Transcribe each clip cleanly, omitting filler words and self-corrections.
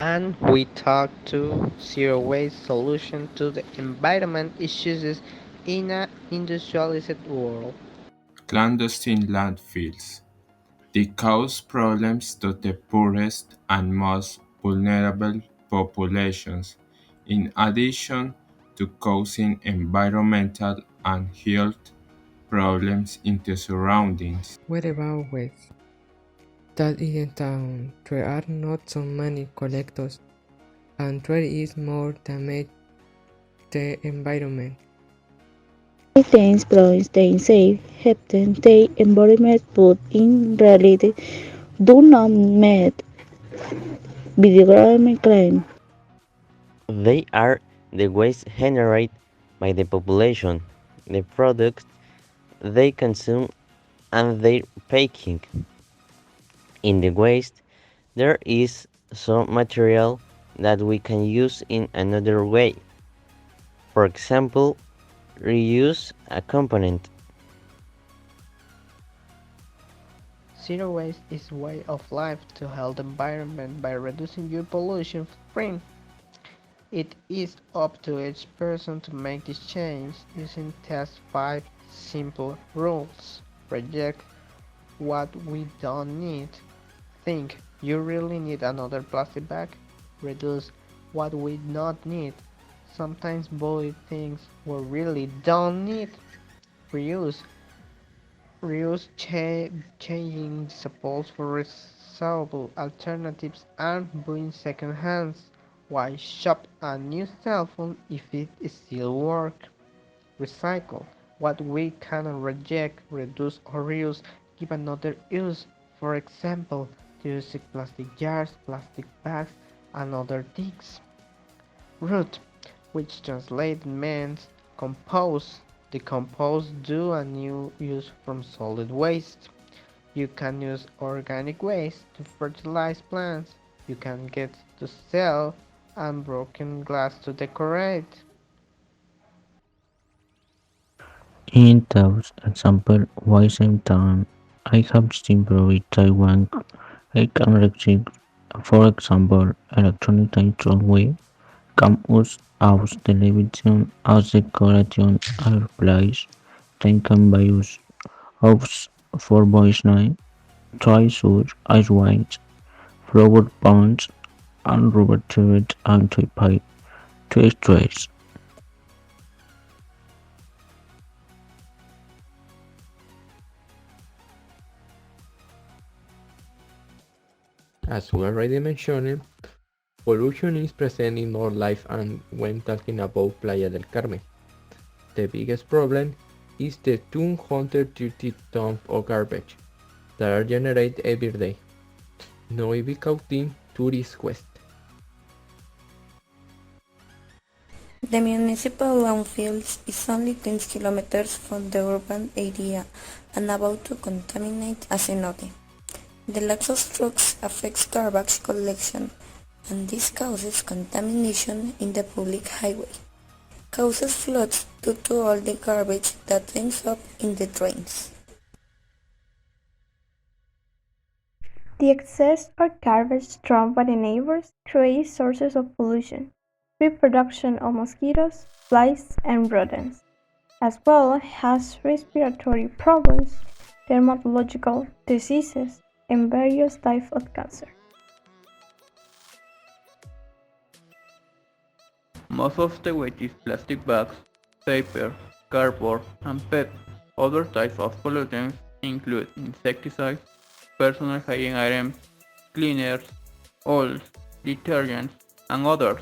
And we talk to zero waste solution to the environment issues in an industrialized world. Clandestine landfills. They cause problems to the poorest and most vulnerable populations, in addition to causing environmental and health problems in the surroundings. What about waste? That in town there are not so many collectors and there is more damage the environment. Things from staying safe, helping the environment, but in reality do not meet biodegradable claim. They are the waste generated by the population, the products they consume, and their packing. In the waste, there is some material that we can use in another way. For example, reuse a component. Zero waste is a way of life to help the environment by reducing your pollution footprint. It is up to each person to make this change using test 5 simple rules. Reject what we don't need. Think, you really need another plastic bag? Reduce what we not need. Sometimes buy things we really don't need. Reuse. Changing disposables for reusable alternatives and buying second hands. Why shop a new cell phone if it still works? Recycle. What we cannot reject, reduce or reuse, give another use. For example, using plastic jars, plastic bags, and other things. Root, which translated means compose. Decompose, do a new use from solid waste. You can use organic waste to fertilize plants. You can get to sell unbroken glass to decorate. In those examples, wasting time, I have simply Taiwan. I can recycle, for example, electronic we can use as television, as decoration, fireplace, taken by use of for voice night, toy suits, ice wines, flower ponds, and rubber tubes and toy pie, toy trays. As we already mentioned, pollution is present in our life and when talking about Playa del Carmen. The biggest problem is the 230 tons of garbage that are generated every day, not even counting tourist waste. The municipal landfill is only 20 kilometers from the urban area and about to contaminate a cenote. The lack of trucks affects garbage collection, and this causes contamination in the public highway, causes floods due to all the garbage that ends up in the drains. The excess or garbage thrown by the neighbors creates sources of pollution, reproduction of mosquitoes, flies, and rodents, as well as respiratory problems, dermatological diseases, and various types of cancer. Most of the waste is plastic bags, paper, cardboard, and PET. Other types of pollutants include insecticides, personal hygiene items, cleaners, oils, detergents, and others.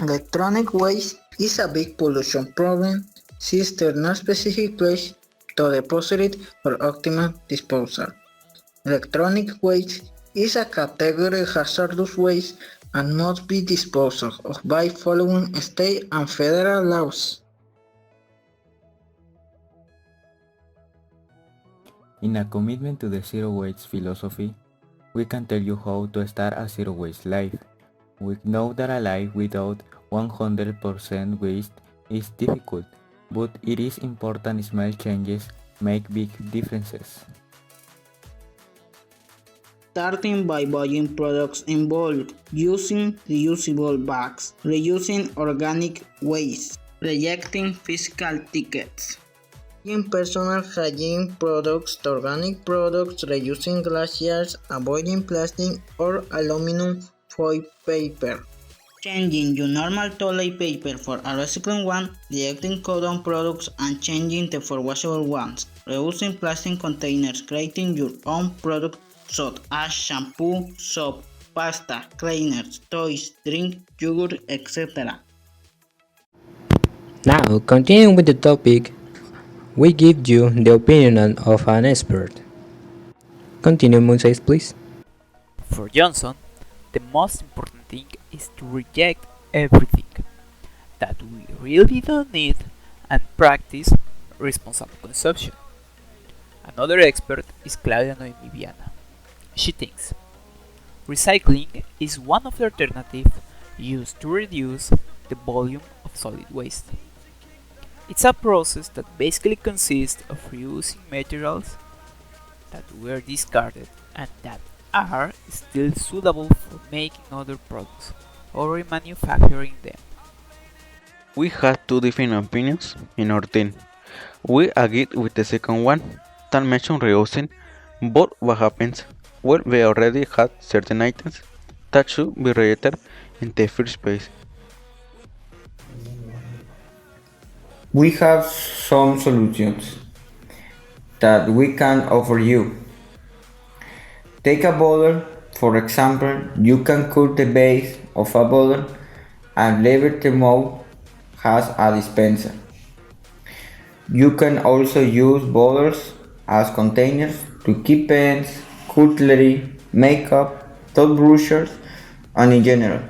Electronic waste is a big pollution problem since there is no specific place to deposit it for optimal disposal. Electronic waste is a category of hazardous waste and must be disposed of by following state and federal laws. In a commitment to the zero waste philosophy, we can tell you how to start a zero waste life. We know that a life without 100% waste is difficult, but it is important small changes make big differences. starting by buying products in bulk, using reusable bags, reusing organic waste, rejecting physical tickets. In personal hygiene products to organic products, reusing glass jars, avoiding plastic or aluminum foil paper. Changing your normal toilet paper for a recycling one, rejecting cotton products and changing them for washable ones. Reusing plastic containers, creating your own products such as shampoo, soap, pasta, cleaners, toys, drink, yogurt, etc. Now, continuing with the topic, we give you the opinion of an expert. Continue, Moonsize, please. For Johnson, the most important thing is to reject everything that we really don't need and practice responsible consumption. Another expert is Claudia Noemi Viana. She thinks recycling is one of the alternatives used to reduce the volume of solid waste. It's a process that basically consists of reusing materials that were discarded and that are still suitable for making other products or remanufacturing them. We had two different opinions in our team. We agreed with the second one that mentioned reusing, but what happens when we already had certain items that should be rejected in the first place? We have some solutions that we can offer you. Take a bottle, for example, you can cut the base of a bottle and leave the mouth as a dispenser. You can also use bottles as containers to keep pens, cutlery, makeup, toothbrushes, and in general,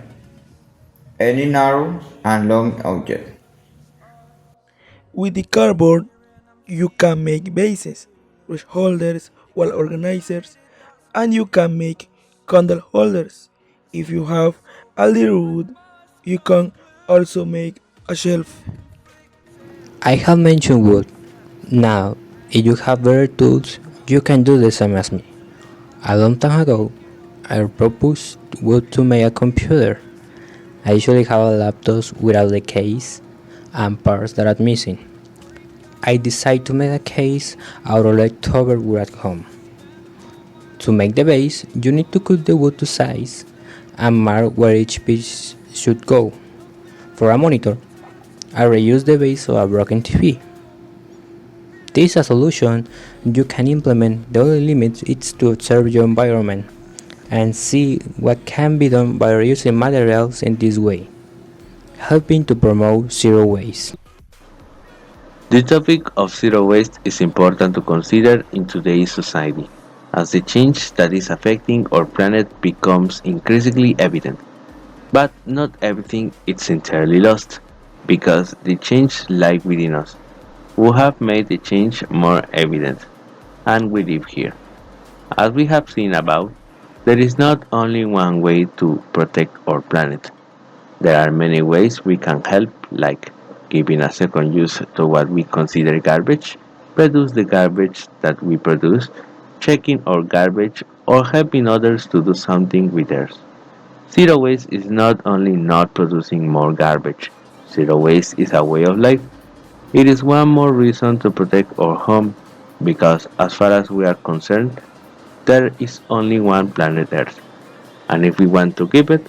any narrow and long object. With the cardboard, you can make bases, brush holders, wall organizers, and you can make candle holders. If you have a little wood, you can also make a shelf. I have mentioned wood. Now, if you have better tools, you can do the same as me. A long time ago, I proposed wood to make a computer. I usually have a laptop without the case and parts that are missing. I decided to make a case out of leftover wood at home. To make the base, you need to cut the wood to size and mark where each piece should go. For a monitor, I reuse the base of a broken TV. This is a solution you can implement. The only limit is to observe your environment and see what can be done by reusing materials in this way, helping to promote zero waste. The topic of zero waste is important to consider in today's society, as the change that is affecting our planet becomes increasingly evident. But not everything is entirely lost, because the change lies within us, who have made the change more evident, and we live here. As we have seen above, there is not only one way to protect our planet. There are many ways we can help, like giving a second use to what we consider garbage, reduce the garbage that we produce, checking our garbage, or helping others to do something with theirs. Zero waste is not only not producing more garbage. Zero waste is a way of life. It is one more reason to protect our home, because as far as we are concerned, there is only one planet Earth, and if we want to keep it,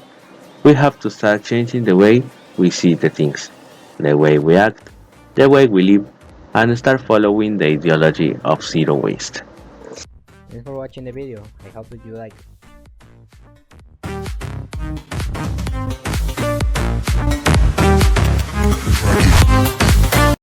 we have to start changing the way we see the things, the way we act, the way we live, and start following the ideology of zero waste. Thanks for watching the video. I hope that you liked it.